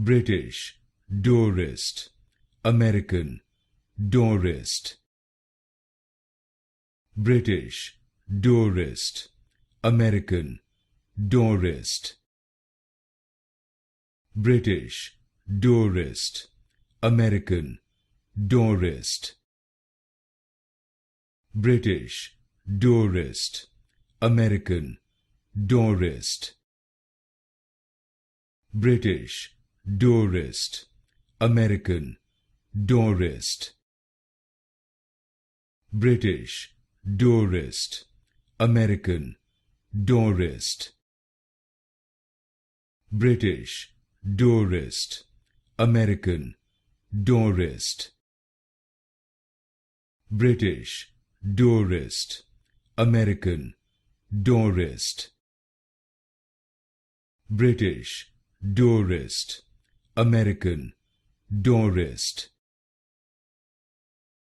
British, Dourest, American, Dourest. British, Dourest, American, Dourest. British, Dourest, American, Dourest. British, Dourest, American, Dourest. British, Dourest, American, Dourest. British, Dourest, American, Dourest. British, Dourest, American, Dourest. British, Dourest, American, Dourest. British, Dourest, American, Dourest.